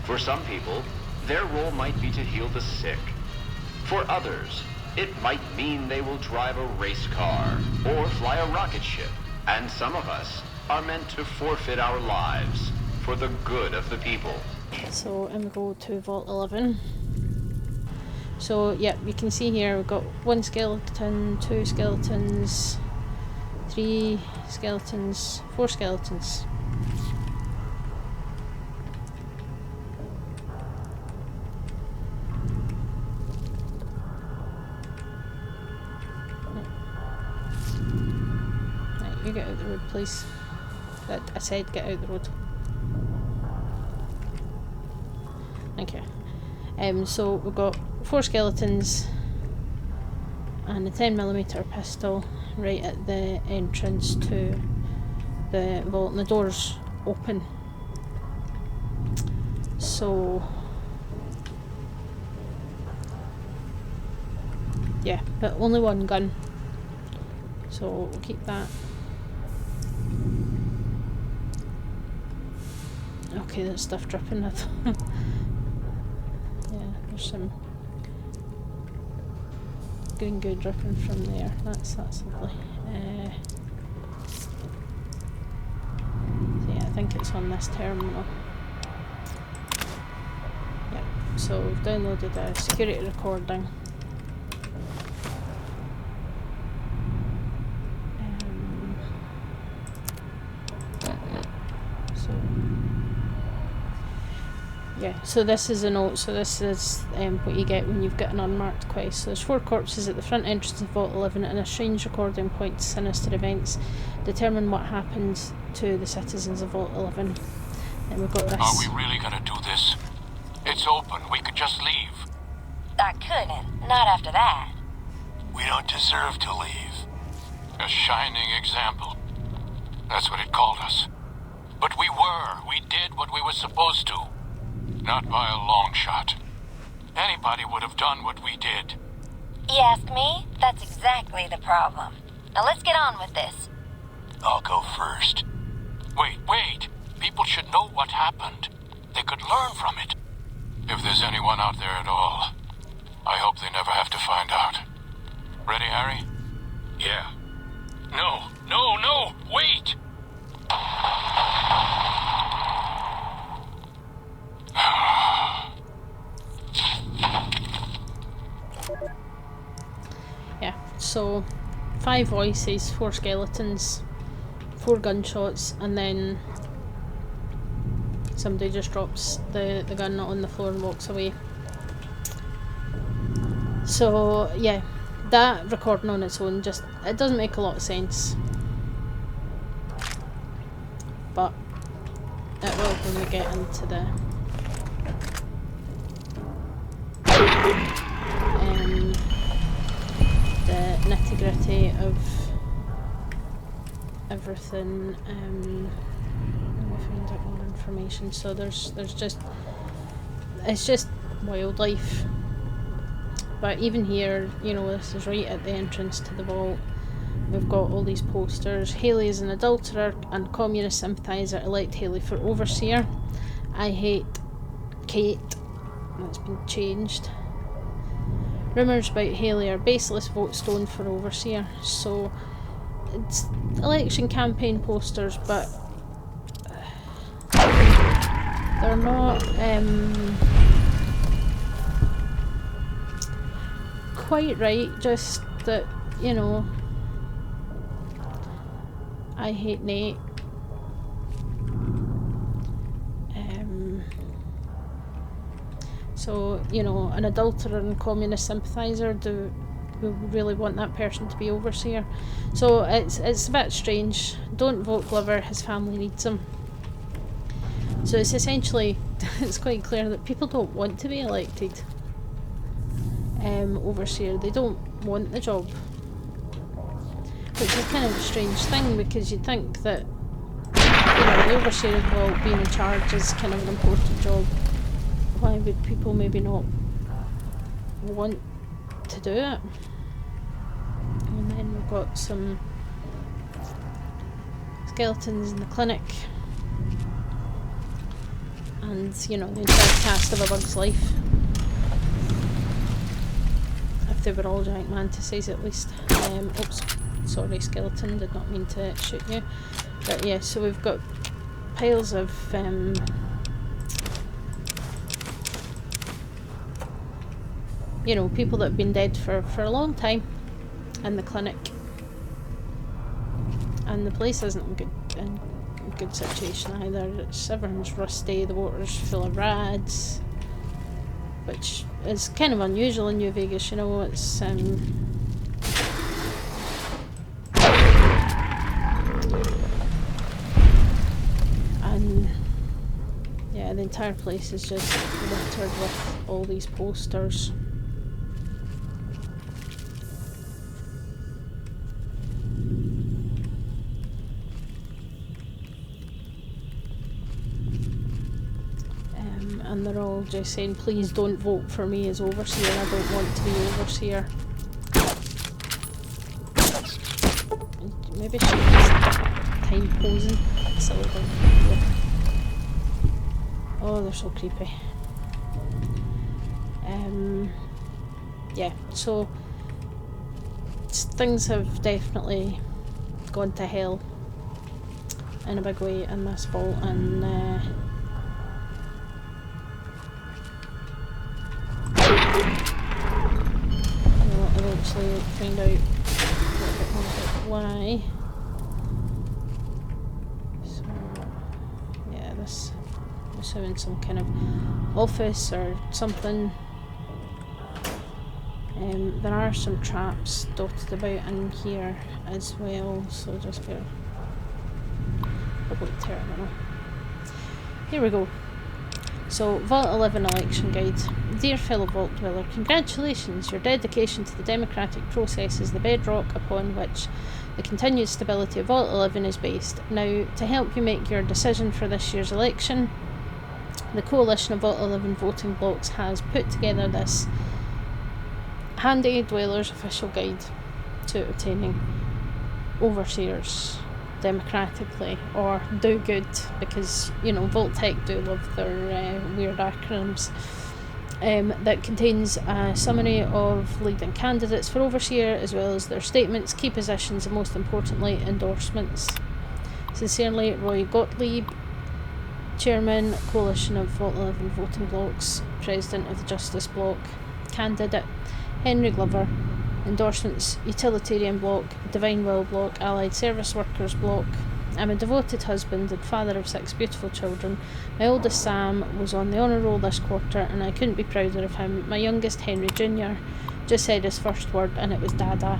For some people, their role might be to heal the sick. For others, it might mean they will drive a race car or fly a rocket ship. And some of us are meant to forfeit our lives for the good of the people. So, and we go to Vault 11. So, yeah, you can see here we've got 1 skeleton, 2 skeletons, 3 skeletons, 4 skeletons. Right, you get out the road, please. I said get out the road. Okay. So we've got 4 skeletons and a 10mm pistol right at the entrance to the vault, and the door's open. So yeah, but only 1 gun. So we'll keep that. Okay, there's stuff dripping. Yeah, there's some green goo dripping from there. That's lovely. So yeah, I think it's on this terminal. Yeah, so we've downloaded a security recording. Yeah, so this is a note. So this is what you get when you've got an unmarked quest. So there's 4 corpses at the front entrance of Vault 11 and a strange recording points to sinister events. Determine what happened to the citizens of Vault 11. Then we've got this. Are we really gonna do this? It's open. We could just leave. I couldn't. Not after that. We don't deserve to leave. A shining example. That's what it called us. But we were. We did what we were supposed to. Not by a long shot. Anybody would have done what we did. You ask me? That's exactly the problem. Now let's get on with this. I'll go first. Wait. People should know what happened. They could learn from it. If there's anyone out there at all, I hope they never have to find out. Ready, Harry? Yeah. No, wait! Yeah, so 5 voices, 4 skeletons, 4 gunshots, and then somebody just drops the gun on the floor and walks away. So yeah, that recording on its own just, it doesn't make a lot of sense, but it will when we get into the nitty-gritty of everything. Let me find out more information. So there's just, it's just wildlife. But even here, you know, this is right at the entrance to the vault. We've got all these posters. Haley is an adulterer and communist sympathiser. Elect Haley for overseer. I hate Kate. That's been changed. Rumours about Haley are baseless. Vote Stone for overseer. So it's election campaign posters, but they're not quite right. Just that, you know, I hate Nate. So, you know, an adulterer and communist sympathiser, do we really want that person to be overseer? So it's a bit strange. Don't vote Glover, his family needs him. So it's essentially, it's quite clear that people don't want to be elected overseer. They don't want the job, which is kind of a strange thing, because you'd think that, you know, the overseer, well, being in charge is kind of an important job. Why would people maybe not want to do it? And then we've got some skeletons in the clinic. and, you know, the entire cast of A Bug's Life. If they were all giant mantises, at least. Oops, sorry, skeleton, did not mean to shoot you. But yeah, so we've got piles of you know, people that have been dead for a long time in the clinic, and the place isn't in good situation either. Everyone's rusty, the water's full of rads, which is kind of unusual in New Vegas, you know. It's and yeah, the entire place is just littered with all these posters. And they're all just saying, please don't vote for me as overseer, I don't want to be overseer. Maybe she was time posing. Silly thing. Oh, they're so creepy. Yeah, so things have definitely gone to hell in a big way in this vault, and we'll eventually find out a little bit more about why. So yeah, this I'm assuming some kind of office or something. There are some traps dotted about in here as well, so just bear. Public terminal. Here we go. So, Vault 11 election guide. Dear fellow Vault Dweller, congratulations! Your dedication to the democratic process is the bedrock upon which the continued stability of Vault 11 is based. Now, to help you make your decision for this year's election, the Coalition of Vault 11 voting blocks has put together this handy Dweller's official guide to obtaining overseers democratically, or do good, because, you know, Vault Tech do love their weird acronyms. That contains a summary of leading candidates for overseer, as well as their statements, key positions, and most importantly, endorsements. Sincerely, Roy Gottlieb, Chairman, Coalition of Vault 11 Voting Blocks, President of the Justice Bloc. Candidate, Henry Glover. Endorsements, Utilitarian Bloc, Divine Will Bloc, Allied Service Workers Bloc. I'm a devoted husband and father of 6 beautiful children. My oldest Sam was on the honour roll this quarter, and I couldn't be prouder of him. My youngest Henry Jr. just said his first word, and it was Dada.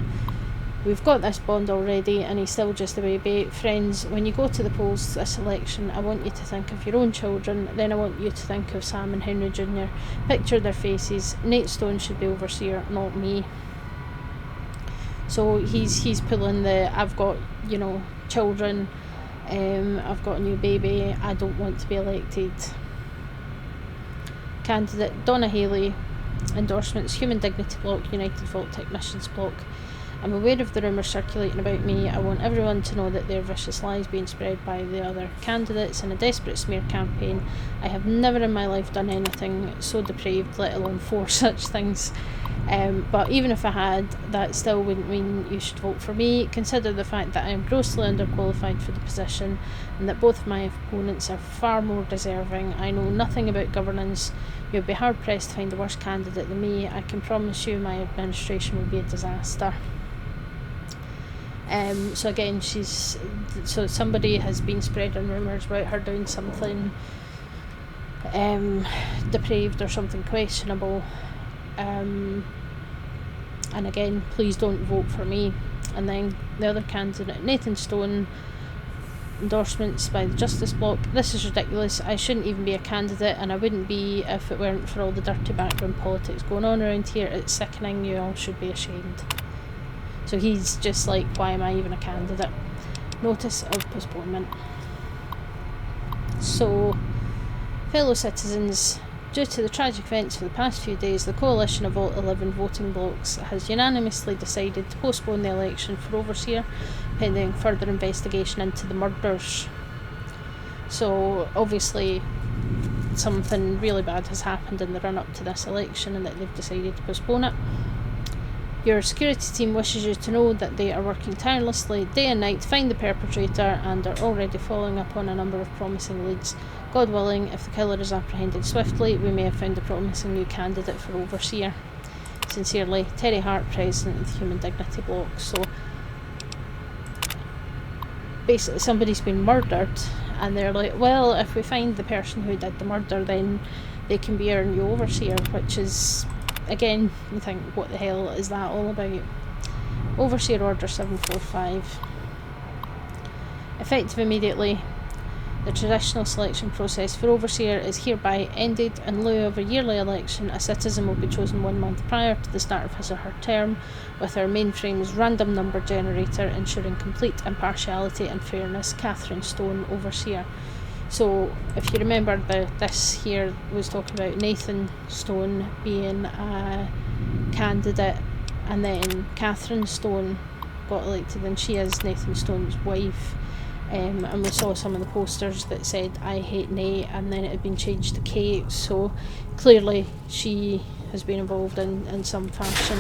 We've got this bond already, and he's still just a baby. Friends, when you go to the polls this election, I want you to think of your own children, then I want you to think of Sam and Henry Jr. Picture their faces. Nate Stone should be overseer, not me. So he's pulling the, I've got, you know, children, I've got a new baby, I don't want to be elected. Candidate, Donna Haley. Endorsements, Human Dignity Bloc, United Vault Technicians Bloc. I'm aware of the rumours circulating about me. I want everyone to know that there are vicious lies being spread by the other candidates in a desperate smear campaign. I have never in my life done anything so depraved, let alone 4 such things. But even if I had, that still wouldn't mean you should vote for me. Consider the fact that I am grossly underqualified for the position, and that both of my opponents are far more deserving. I know nothing about governance. You'll be hard pressed to find a worse candidate than me. I can promise you my administration will be a disaster. So again, so somebody has been spreading rumours about her doing something depraved or something questionable. And again, please don't vote for me. And then the other candidate, Nathan Stone. Endorsements by the Justice Bloc. This is ridiculous. I shouldn't even be a candidate, and I wouldn't be if it weren't for all the dirty background politics going on around here. It's sickening. You all should be ashamed. So he's just like, why am I even a candidate? Notice of postponement. So, fellow citizens, due to the tragic events for the past few days, the Coalition of Vault 11 voting blocks has unanimously decided to postpone the election for overseer, pending further investigation into the murders. So, obviously, that something really bad has happened in the run-up to this election and that they've decided to postpone it. Your security team wishes you to know that they are working tirelessly day and night to find the perpetrator and are already following up on a number of promising leads. God willing, if the killer is apprehended swiftly, we may have found a promising new candidate for overseer. Sincerely, Terry Hart, President of the Human Dignity Block. So basically somebody's been murdered and they're like, well, if we find the person who did the murder, then they can be our new overseer, which is, again, you think, what the hell is that all about? Overseer Order 745. Effective immediately, the traditional selection process for overseer is hereby ended. In lieu of a yearly election, a citizen will be chosen 1 month prior to the start of his or her term, with our mainframe's random number generator ensuring complete impartiality and fairness. Catherine Stone, overseer. So, if you remember, this here was talking about Nathan Stone being a candidate, and then Catherine Stone got elected, and she is Nathan Stone's wife. And we saw some of the posters that said I hate Nate, and then it had been changed to Kate, so clearly she has been involved in some fashion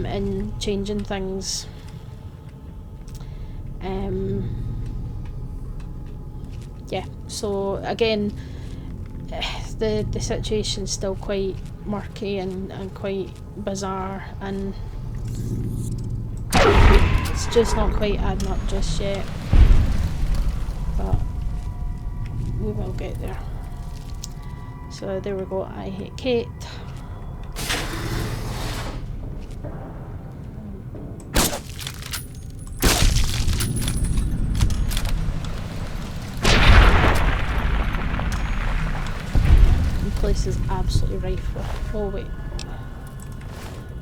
in changing things. Yeah, so again, the situation's still quite murky and quite bizarre, and it's just not quite adding up just yet. But we will get there. So there we go, I hate Kate. The place is absolutely rife with, oh wait.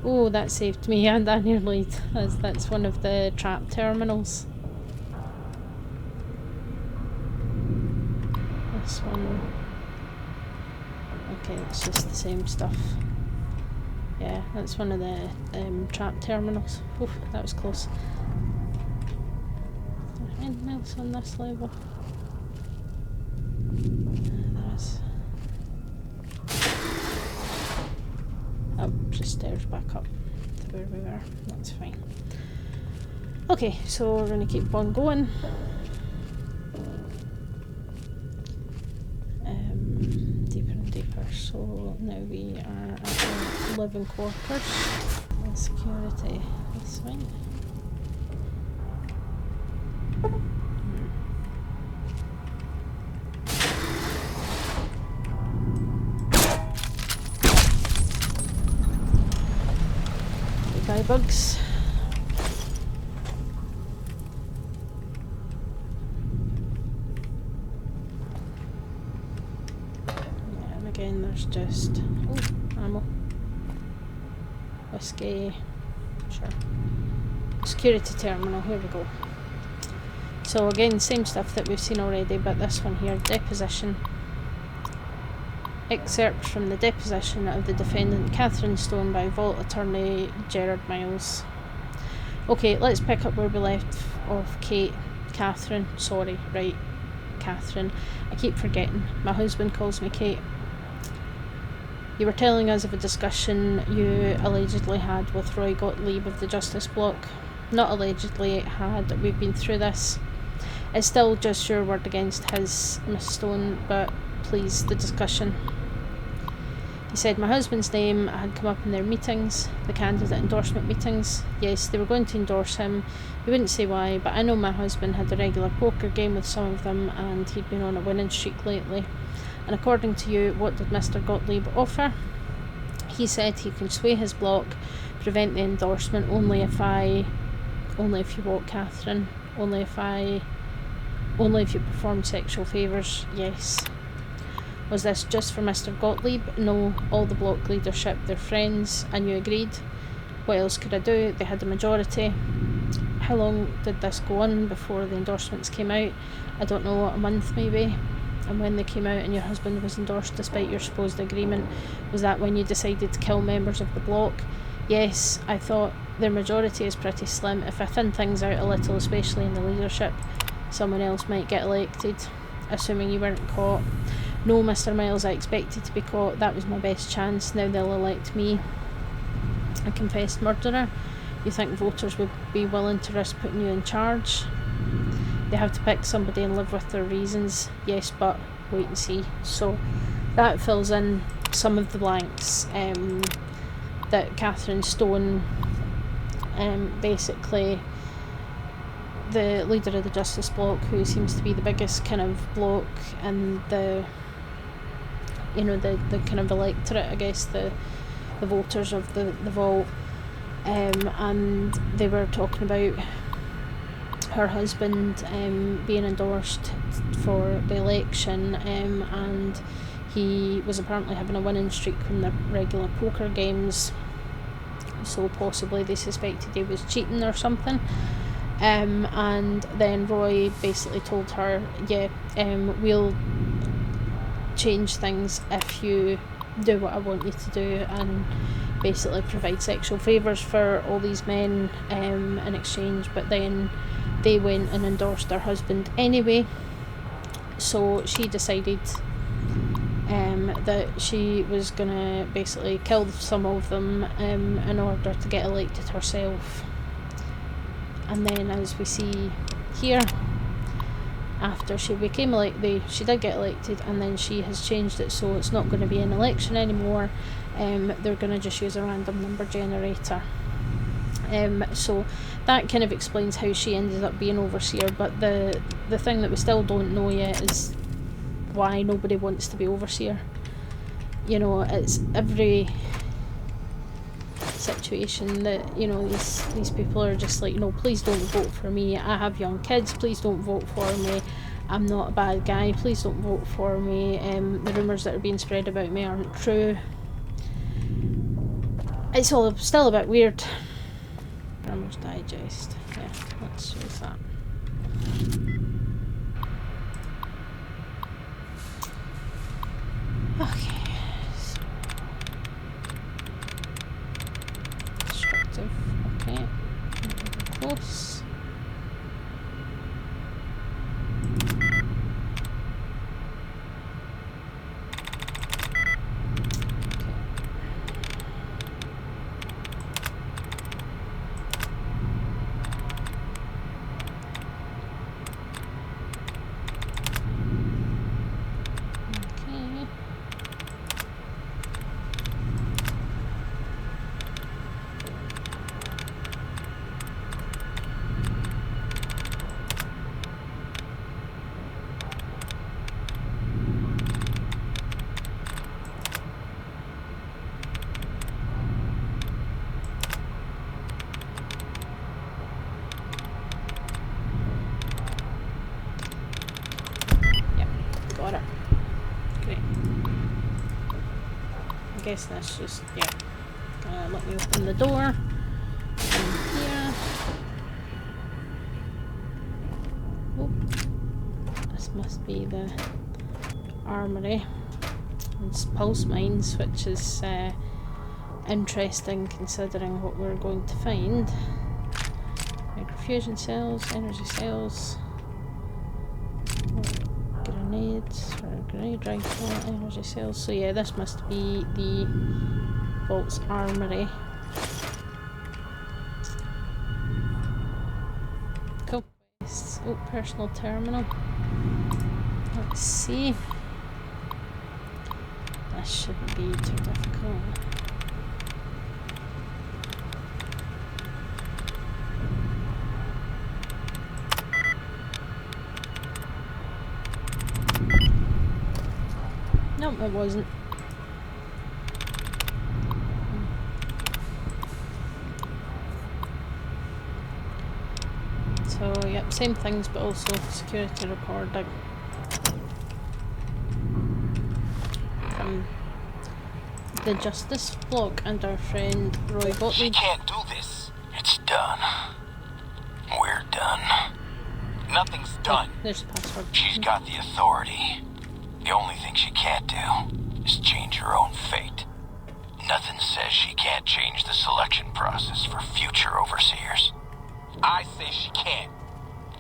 Oh, that saved me, and I nearly, that's one of the trap terminals. This one, okay, it's just the same stuff. Yeah, that's one of the trap terminals. Oof, that was close. Is there anything else on this level? There is. Oh, just stairs back up to where we were. That's fine. Okay, so we're going to keep on going. Deeper and deeper. So now we are at the living quarters. And security. That's fine. Guy bugs. Yeah, and again there's just ammo. Whiskey. Sure. Security terminal, here we go. So again, same stuff that we've seen already, but this one here, deposition. Excerpt from the deposition of the defendant Catherine Stone by Vault Attorney Gerard Miles. Okay, let's pick up where we left off. Catherine, sorry, right, Catherine. I keep forgetting. My husband calls me Kate. You were telling us of a discussion you allegedly had with Roy Gottlieb of the Justice Block. Not allegedly, had. We've been through this. It's still just your word against his, Miss Stone, but please, the discussion. He said my husband's name had come up in their meetings, the candidate endorsement meetings. Yes, they were going to endorse him. He wouldn't say why, but I know my husband had a regular poker game with some of them, and he'd been on a winning streak lately. And according to you, what did Mr. Gottlieb offer? He said he can sway his block, prevent the endorsement only if you walk, Catherine, only if you perform sexual favours. Yes. Was this just for Mr. Gottlieb? No, all the block leadership, they're friends, and you agreed. What else could I do? They had a majority. How long did this go on before the endorsements came out? I don't know, a month maybe. And when they came out and your husband was endorsed despite your supposed agreement, was that when you decided to kill members of the block? Yes, I thought their majority is pretty slim. If I thin things out a little, especially in the leadership, someone else might get elected, assuming you weren't caught. "No, Mr. Miles, I expected to be caught. That was my best chance. Now they'll elect me a confessed murderer. You think voters would be willing to risk putting you in charge? They have to pick somebody and live with their reasons. Yes, but wait and see." So that fills in some of the blanks that Catherine Stone, basically the leader of the Justice Bloc, who seems to be the biggest kind of bloc and the kind of electorate, I guess, the voters of the vault, and they were talking about her husband being endorsed for the election, and he was apparently having a winning streak from the regular poker games, so possibly they suspected he was cheating or something. And then Roy basically told her, "Yeah, we'll change things if you do what I want you to do," and basically provide sexual favours for all these men in exchange. But then they went and endorsed their husband anyway, so she decided that she was gonna basically kill some of them in order to get elected herself. And then, as we see here, after she became elected, she did get elected, and then she has changed it so it's not going to be an election anymore. They're going to just use a random number generator. So that kind of explains how she ended up being overseer, but the thing that we still don't know yet is why nobody wants to be overseer. You know, it's every situation that, you know, these people are just like, "No, please don't vote for me. I have young kids. Please don't vote for me. I'm not a bad guy. Please don't vote for me. The rumours that are being spread about me aren't true." It's all still a bit weird. Rumours Digest. Yeah, let's use that. Okay. Destructive. Okay. Close. Got it. Great. I guess that's just, yeah. Let me open the door. In here. Oh. This must be the armory. It's pulse mines, which is interesting considering what we're going to find. Microfusion cells, energy cells. Grenades for a grenade rifle, energy cells. So yeah, this must be the Vault's armory. Cool. Oh, personal terminal. Let's see. This shouldn't be too difficult. Nope, it wasn't. So, yep, same things, but also security recording. From the Justice Bloc and our friend Roy Botley. She can't do this. It's done. We're done. Nothing's done. Oh, there's the password. She's got the authority. The only thing she can't do is change her own fate. Nothing says she can't change the selection process for future overseers. I say she can't.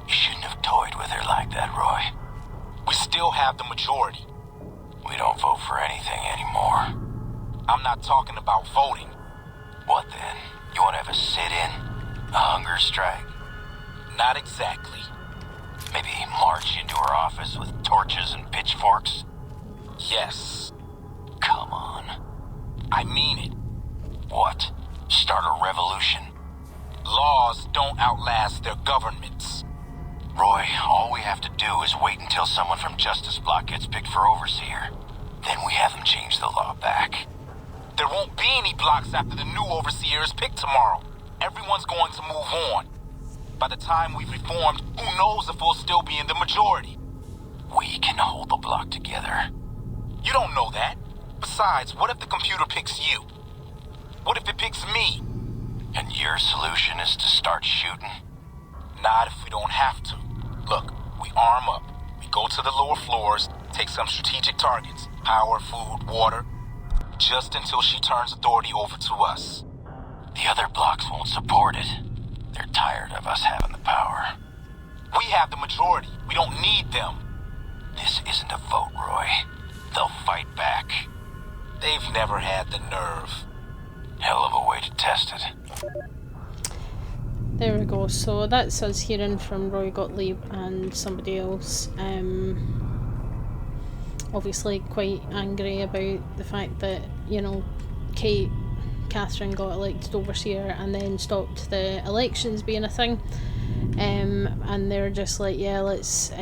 You shouldn't have toyed with her like that, Roy. We still have the majority. We don't vote for anything anymore. I'm not talking about voting. What then? You want to have a sit-in? A hunger strike? Not exactly. Maybe march into her office with torches and pitchforks? Yes. Come on. I mean it. What? Start a revolution? Laws don't outlast their governments. Roy, all we have to do is wait until someone from Justice Block gets picked for overseer. Then we have them change the law back. There won't be any blocks after the new overseer is picked tomorrow. Everyone's going to move on. By the time we've reformed, who knows if we'll still be in the majority? We can hold the block together. You don't know that. Besides, what if the computer picks you? What if it picks me? And your solution is to start shooting? Not if we don't have to. Look, we arm up. We go to the lower floors, take some strategic targets. Power, food, water. Just until she turns authority over to us. The other blocks won't support it. They're tired of us having the power. We have the majority. We don't need them. This isn't a vote, Roy. They'll fight back. They've never had the nerve. Hell of a way to test it. There we go. So that's us hearing from Roy Gottlieb and somebody else. Obviously quite angry about the fact that, you know, Catherine got elected overseer and then stopped the elections being a thing. And they're just like, yeah, let's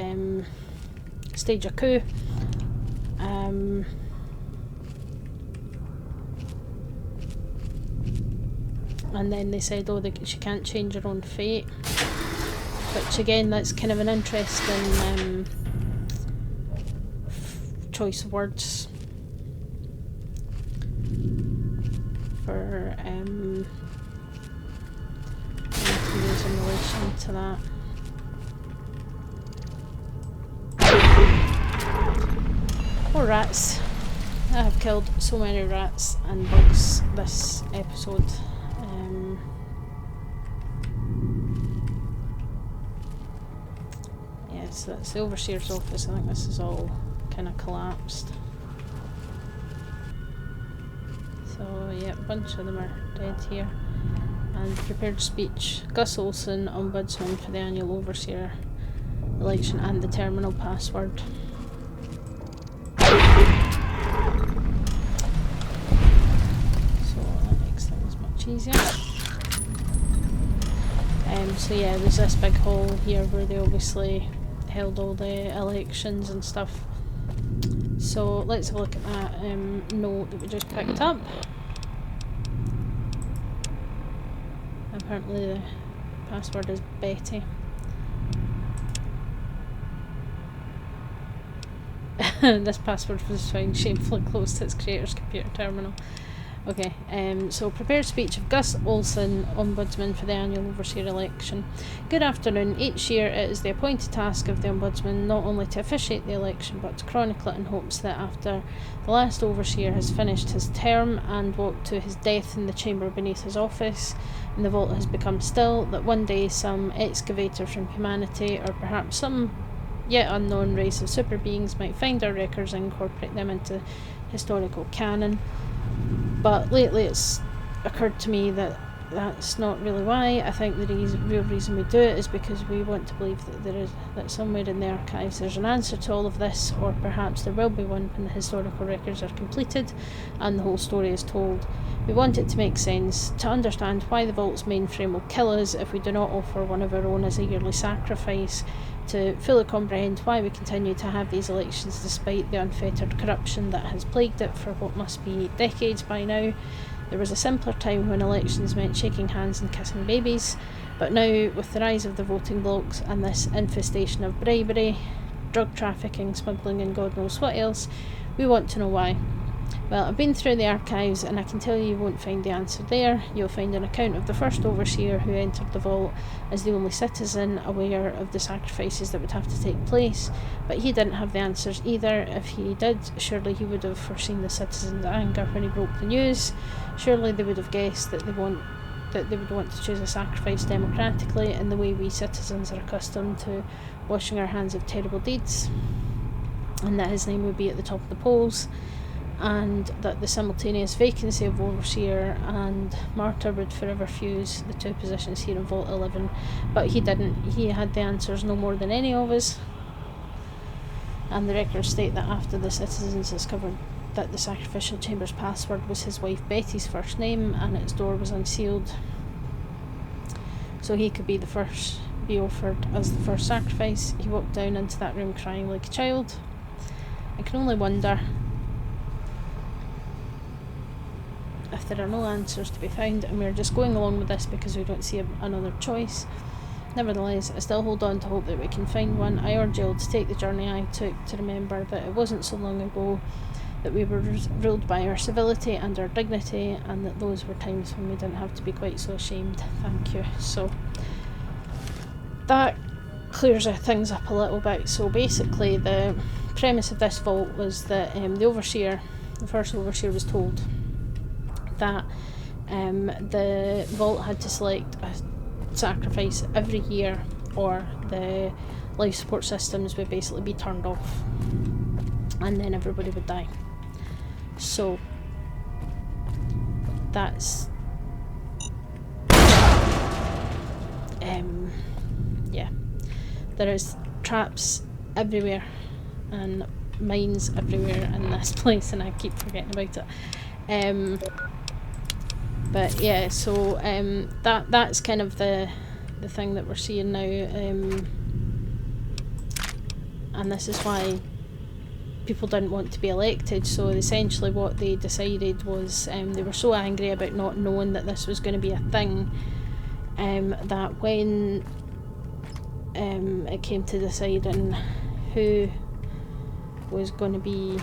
stage a coup. And then they said, oh, she can't change her own fate. Which again, that's kind of an interesting choice of words for to use in relation to that. Poor rats. I have killed so many rats and bugs this episode. Yeah, so that's the overseer's office. I think this is all kind of collapsed. So yeah, a bunch of them are dead here. And prepared speech. Gus Olson, Ombudsman for the annual overseer election and the terminal password. So that makes things much easier. So yeah, there's this big hall here where they obviously held all the elections and stuff. So let's have a look at that note that we just picked up. Apparently the password is Betty. This password was found shamefully close to its creator's computer terminal. Okay, so prepared speech of Gus Olson, Ombudsman for the annual overseer election. Good afternoon. Each year it is the appointed task of the Ombudsman not only to officiate the election but to chronicle it in hopes that after the last overseer has finished his term and walked to his death in the chamber beneath his office and the vault has become still, that one day some excavator from humanity or perhaps some yet unknown race of super beings might find our records and incorporate them into historical canon. But lately it's occurred to me that that's not really why. I think the real reason we do it is because we want to believe that somewhere in the archives there's an answer to all of this, or perhaps there will be one when the historical records are completed and the whole story is told. We want it to make sense, to understand why the vault's mainframe will kill us if we do not offer one of our own as a yearly sacrifice, to fully comprehend why we continue to have these elections despite the unfettered corruption that has plagued it for what must be decades by now. There was a simpler time when elections meant shaking hands and kissing babies, but now, with the rise of the voting blocks and this infestation of bribery, drug trafficking, smuggling and God knows what else, we want to know why. Well, I've been through the archives and I can tell you won't find the answer there. You'll find an account of the first overseer who entered the vault as the only citizen aware of the sacrifices that would have to take place, but he didn't have the answers either. If he did, surely he would have foreseen the citizens' anger when he broke the news. Surely they would have guessed that they would want to choose a sacrifice democratically in the way we citizens are accustomed to washing our hands of terrible deeds. and that his name would be at the top of the polls, and that the simultaneous vacancy of Overseer and Martyr would forever fuse the two positions here in Vault 11. But he didn't. He had the answers no more than any of us. And the records state that after the citizens discovered that the sacrificial chamber's password was his wife Betty's first name and its door was unsealed, so he could be offered as the first sacrifice, he walked down into that room crying like a child. I can only wonder if there are no answers to be found and we're just going along with this because we don't see another choice. Nevertheless, I still hold on to hope that we can find one. I urge you all to take the journey I took to remember that it wasn't so long ago that we were ruled by our civility and our dignity, and that those were times when we didn't have to be quite so ashamed. Thank you. So that clears things up a little bit. So basically the premise of this vault was that the first Overseer was told that the vault had to select a sacrifice every year or the life support systems would basically be turned off and then everybody would die. So that's yeah, there is traps everywhere and mines everywhere in this place and I keep forgetting about it. But yeah, so that's kind of the thing that we're seeing now, and this is why people didn't want to be elected. So essentially what they decided was they were so angry about not knowing that this was going to be a thing, that when it came to deciding who was going to be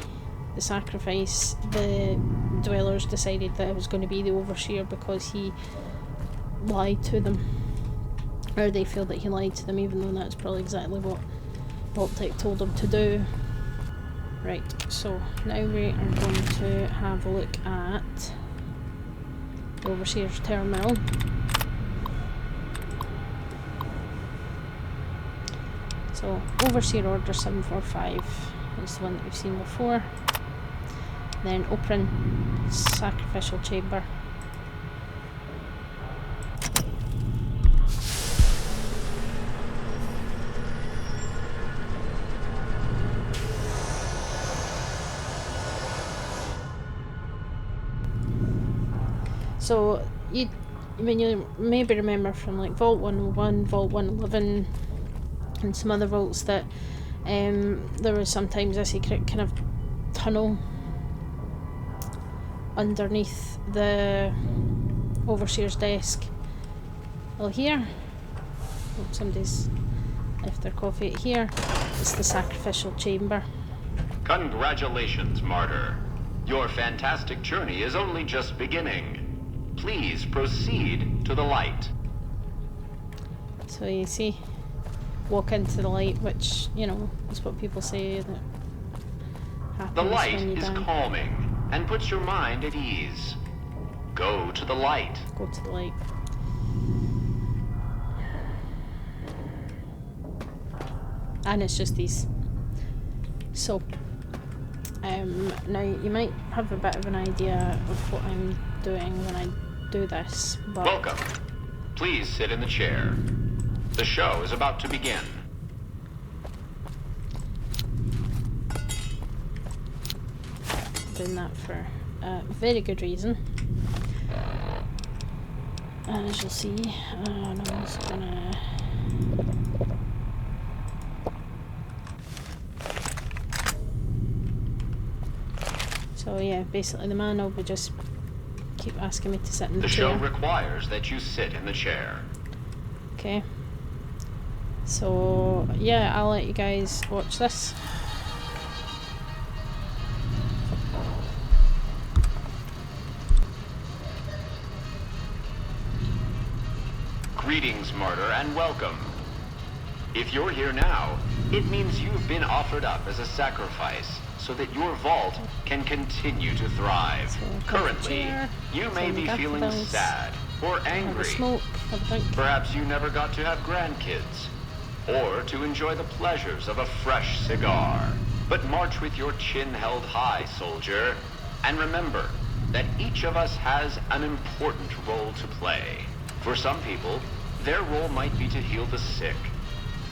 the sacrifice, the dwellers decided that it was going to be the Overseer because he lied to them, or they feel that he lied to them, even though that's probably exactly what Vault-Tec told them to do. Right, so now we are going to have a look at the Overseer's terminal. So Overseer Order 745 is the one that we've seen before. Then open sacrificial chamber. So you maybe remember from like Vault 101, Vault 111 and some other vaults that there was sometimes a secret kind of tunnel underneath the Overseer's desk. Well, here, somebody's left their coffee. Here is the sacrificial chamber. Congratulations, Martyr. Your fantastic journey is only just beginning. Please proceed to the light. So you see, walk into the light, which, you know, is what people say that happens The light when you is die. calming and puts your mind at ease. Go to the light. Go to the light. And it's just these. So, now you might have a bit of an idea of what I'm doing when I do this, but... Welcome. Please sit in the chair. The show is about to begin. Doing that for a very good reason. And as you'll see, I'm just gonna... So yeah, basically the man will be just keep asking me to sit in the chair. The show requires that you sit in the chair. Okay. So yeah, I'll let you guys watch this. Greetings, Martyr, and welcome. If you're here now, it means you've been offered up as a sacrifice so that your vault can continue to thrive. So Currently, chair, you may be feeling daffodils, sad or have a angry. smoke, have a drink. Perhaps you never got to have grandkids, or to enjoy the pleasures of a fresh cigar. But march with your chin held high, soldier. And remember that each of us has an important role to play. For some people, their role might be to heal the sick.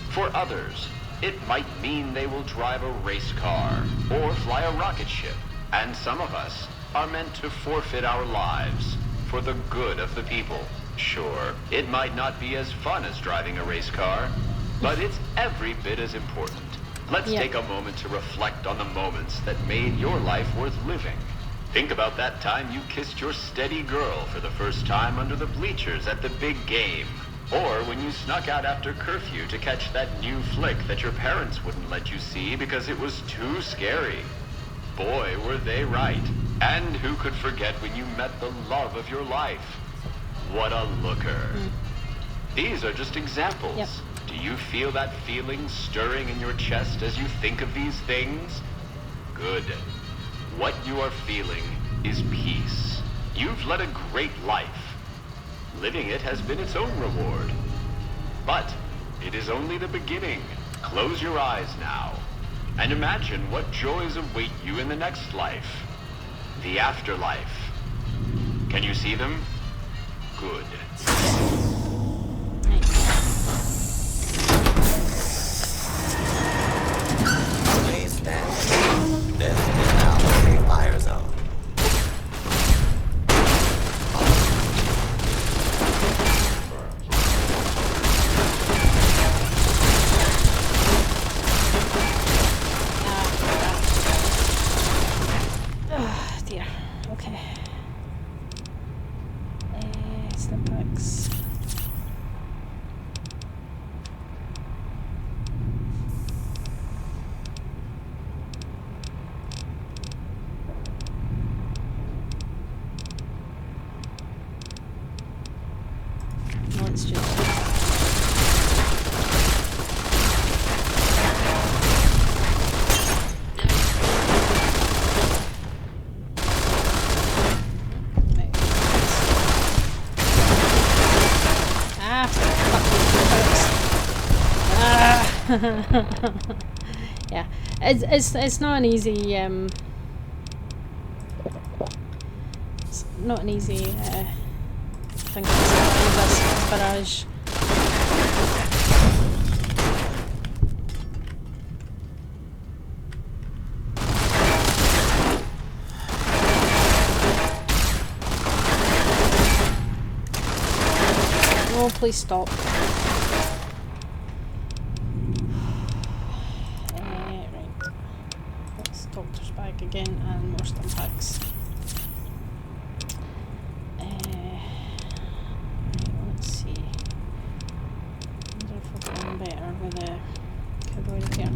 For others, it might mean they will drive a race car or fly a rocket ship. And some of us are meant to forfeit our lives for the good of the people. Sure, it might not be as fun as driving a race car, but it's every bit as important. Let's take a moment to reflect on the moments that made your life worth living. Think about that time you kissed your steady girl for the first time under the bleachers at the big game. Or when you snuck out after curfew to catch that new flick that your parents wouldn't let you see because it was too scary. Boy, were they right. And who could forget when you met the love of your life? What a looker. These are just examples. Yep. Do you feel that feeling stirring in your chest as you think of these things? Good. What you are feeling is peace. You've led a great life. Living it has been its own reward. But it is only the beginning. Close your eyes now and imagine what joys await you in the next life. The afterlife. Can you see them? Good. Please stand. This is now a free fire zone. Oh dear. Okay. Step backs. Let's just. Yeah, it's not an easy it's not an easy thing to say with this barrage. Oh, please stop. Doctor's bag again and more stim packs. Let's see. I wonder if we're going better with the cowboy repair.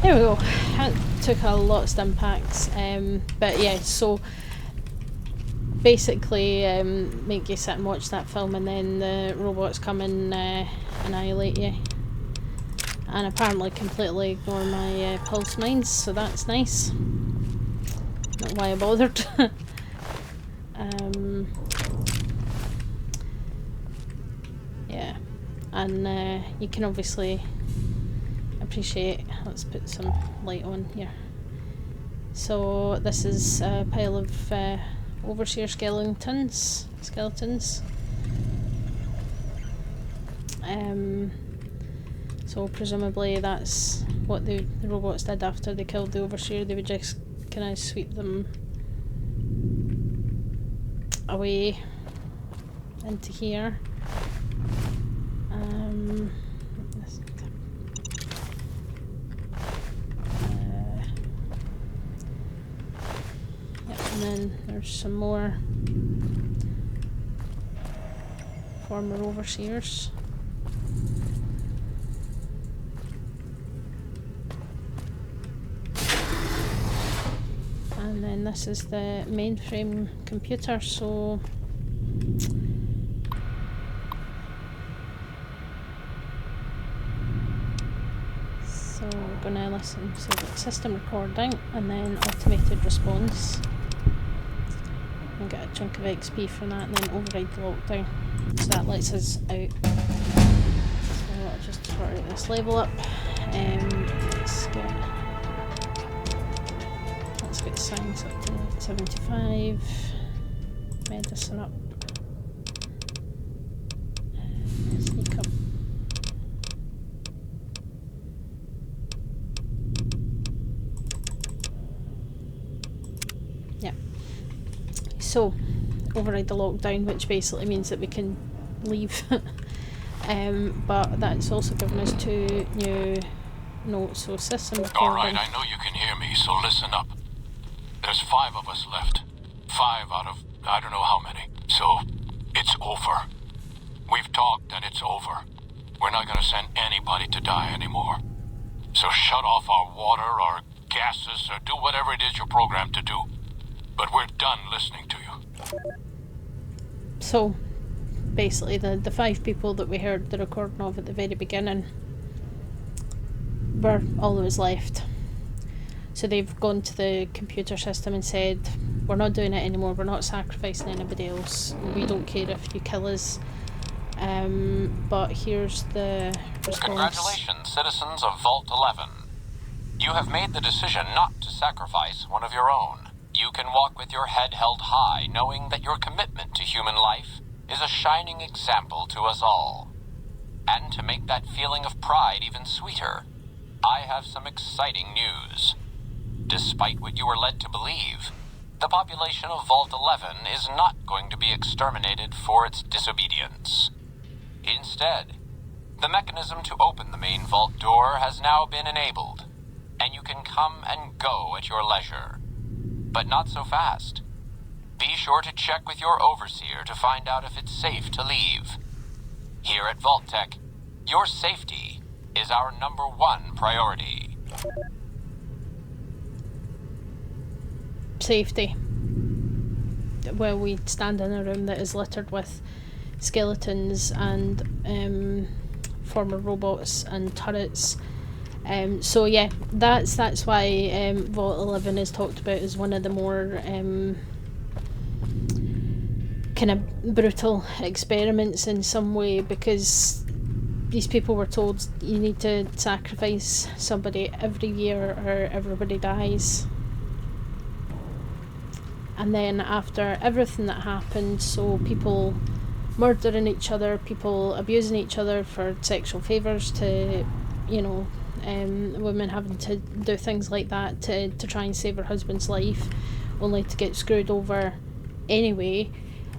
There we go. That took a lot of stim packs, but yeah, so basically make you sit and watch that film and then the robots come and annihilate you, and apparently completely ignore my pulse mines, so that's nice. Not why I bothered. Yeah, and you can obviously appreciate. Let's put some light on here. So this is a pile of overseer skeletons. So presumably that's what the robots did after they killed the overseer. They would just kind of sweep them away into here. And then there's some more former overseers. And then this is the mainframe computer, so going to listen. So we've got system recording and then automated response. We'll get a chunk of XP from that and then override the lockdown. So that lets us out. So I'll just sort out this level up. Let's get science up to 75. Medicine up. Sneak up. Yeah. So, override the lockdown, which basically means that we can leave. But that's also given us 2 new notes. So system recording. Alright, I know you can hear me, so listen up. There's 5 of us left. 5 out of I don't know how many. So, it's over. We've talked and it's over. We're not gonna send anybody to die anymore. So shut off our water, our gases, or do whatever it is you're programmed to do. But we're done listening to you. So, basically the 5 people that we heard the recording of at the very beginning were all that was left. So they've gone to the computer system and said, we're not doing it anymore, we're not sacrificing anybody else, we don't care if you kill us. But here's the response. Congratulations, citizens of Vault 11. You have made the decision not to sacrifice one of your own. You can walk with your head held high, knowing that your commitment to human life is a shining example to us all. And to make that feeling of pride even sweeter, I have some exciting news. Despite what you were led to believe, the population of Vault 11 is not going to be exterminated for its disobedience. Instead, the mechanism to open the main vault door has now been enabled, and you can come and go at your leisure. But not so fast. Be sure to check with your overseer to find out if it's safe to leave. Here at Vault Tech, your safety is our #1 priority. Safety. Well, we stand in a room that is littered with skeletons and former robots and turrets. So yeah, that's why Vault 11 is talked about as one of the more kind of brutal experiments in some way, because these people were told you need to sacrifice somebody every year or everybody dies. And then after everything that happened, so people murdering each other, people abusing each other for sexual favours, to, you know, women having to do things like that to try and save her husband's life, only to get screwed over anyway.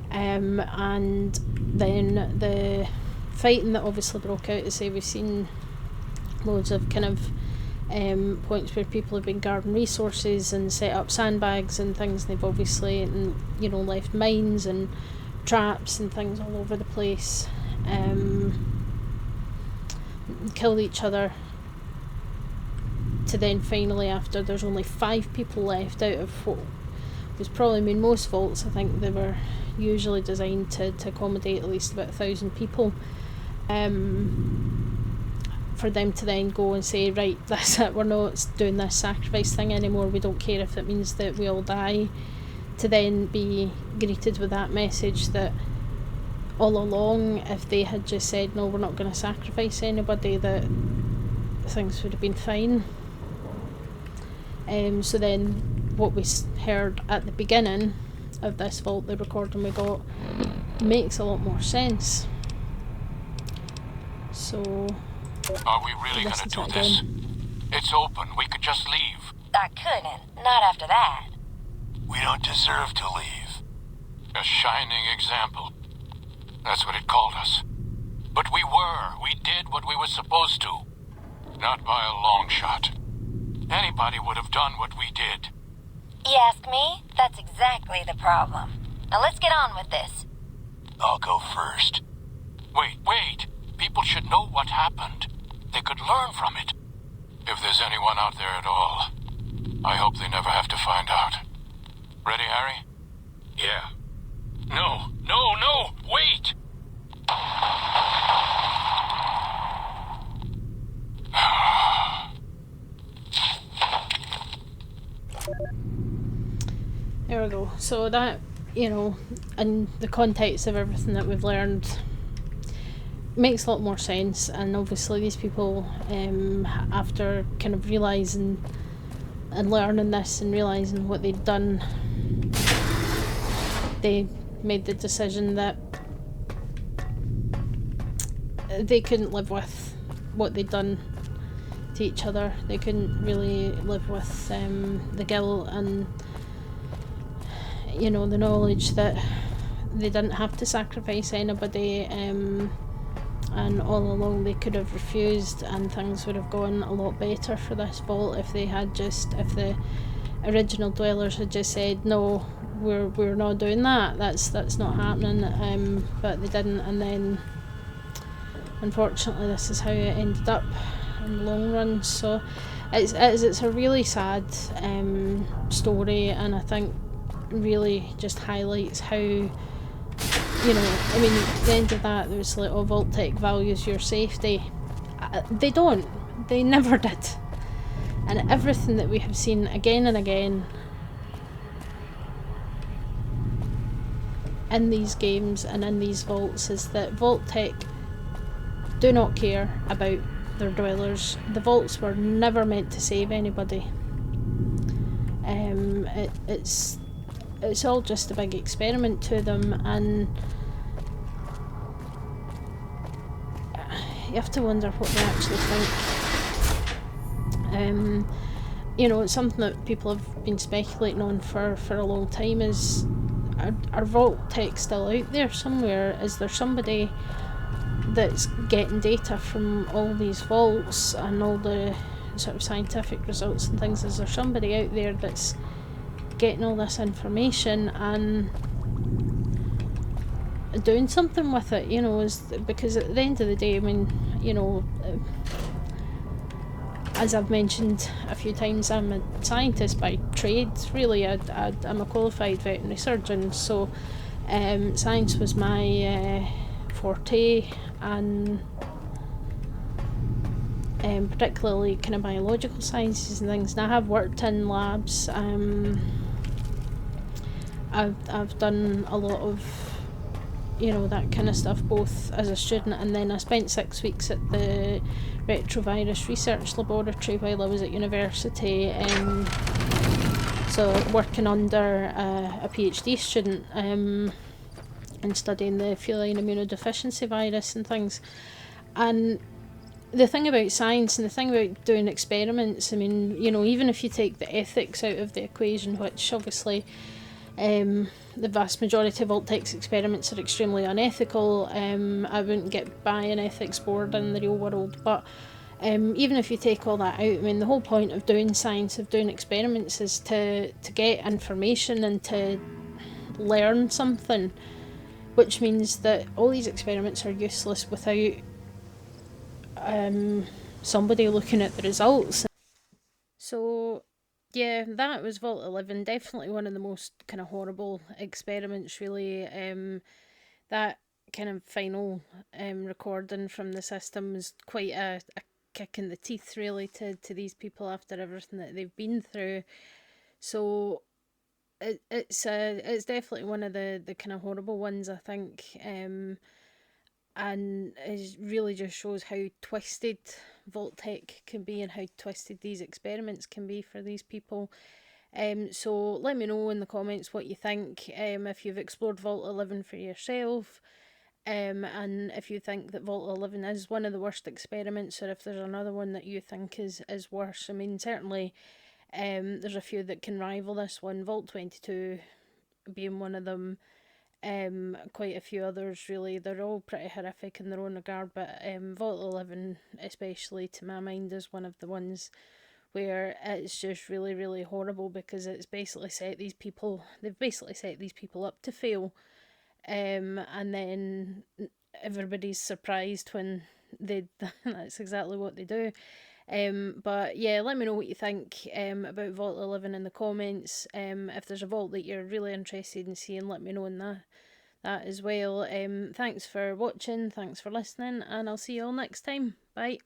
And then the fighting that obviously broke out, to say, we've seen loads of kind of points where people have been guarding resources and set up sandbags and things. They've obviously, you know, left mines and traps and things all over the place, killed each other, to then finally, after there's only 5 people left out of what was probably, I mean, most vaults, I think they were usually designed to accommodate at least about 1,000 people, for them to then go and say, right, that's it, we're not doing this sacrifice thing anymore, we don't care if it means that we all die, to then be greeted with that message that all along, if they had just said, no, we're not going to sacrifice anybody, that things would have been fine. So then what we heard at the beginning of this vault, the recording we got, makes a lot more sense. So Are we really gonna do this? It's open. We could just leave. I couldn't. Not after that. We don't deserve to leave. A shining example. That's what it called us. But we were. We did what we were supposed to. Not by a long shot. Anybody would have done what we did. You ask me? That's exactly the problem. Now let's get on with this. I'll go first. Wait. People should know what happened. They could learn from it. If there's anyone out there at all, I hope they never have to find out. Ready, Harry? Yeah. No, wait! So that, in the context of everything that we've learned, makes a lot more sense. And obviously these people, after kind of realising and learning this and realising what they'd done, they made the decision that they couldn't live with what they'd done to each other. They couldn't really live with the guilt and the knowledge that they didn't have to sacrifice anybody, and all along they could have refused and things would have gone a lot better for this vault if the original dwellers had just said, no, we're not doing that, that's not happening, but they didn't, and then unfortunately this is how it ended up in the long run. So it's a really sad story, and I think really just highlights how, at the end of that there was like, oh, Vault-Tec values your safety. They don't. They never did. And everything that we have seen again and again in these games and in these vaults is that Vault-Tec do not care about their dwellers. The vaults were never meant to save anybody. It's all just a big experiment to them, and you have to wonder what they actually think. It's something that people have been speculating on for a long time, is are Vault-Tec still out there somewhere? Is there somebody that's getting data from all these vaults and all the sort of scientific results and things? Is there somebody out there that's getting all this information and doing something with it, because at the end of the day, as I've mentioned a few times, I'm a scientist by trade, really. I'm a qualified veterinary surgeon, so science was my forte, and particularly kind of biological sciences and things, and I have worked in labs. I've done a lot of that kind of stuff, both as a student, and then I spent 6 weeks at the retrovirus research laboratory while I was at university, so working under a PhD student, and studying the feline immunodeficiency virus and things. And the thing about science and the thing about doing experiments, even if you take the ethics out of the equation, which obviously the vast majority of Vault-Tec's experiments are extremely unethical, I wouldn't get by an ethics board in the real world, but even if you take all that out, the whole point of doing science, of doing experiments, is to get information and to learn something, which means that all these experiments are useless without somebody looking at the results. So yeah, that was Vault 11. Definitely one of the most kind of horrible experiments, really. That kind of final recording from the system was quite a kick in the teeth, really, to these people after everything that they've been through. So it's definitely one of the kind of horrible ones, I think. And it really just shows how twisted Vault-Tec can be and how twisted these experiments can be for these people. So let me know in the comments what you think, if you've explored Vault 11 for yourself, and if you think that Vault 11 is one of the worst experiments, or if there's another one that you think is worse. Certainly there's a few that can rival this one, Vault 22 being one of them. Quite a few others, really. They're all pretty horrific in their own regard, but Vault 11, especially to my mind, is one of the ones where it's just really, really horrible, because they've basically set these people up to fail, and then everybody's surprised when that's exactly what they do. But yeah, let me know what you think about Vault 11 in the comments. If there's a vault that you're really interested in seeing, let me know in that as well. Thanks for watching, thanks for listening, and I'll see you all next time. Bye.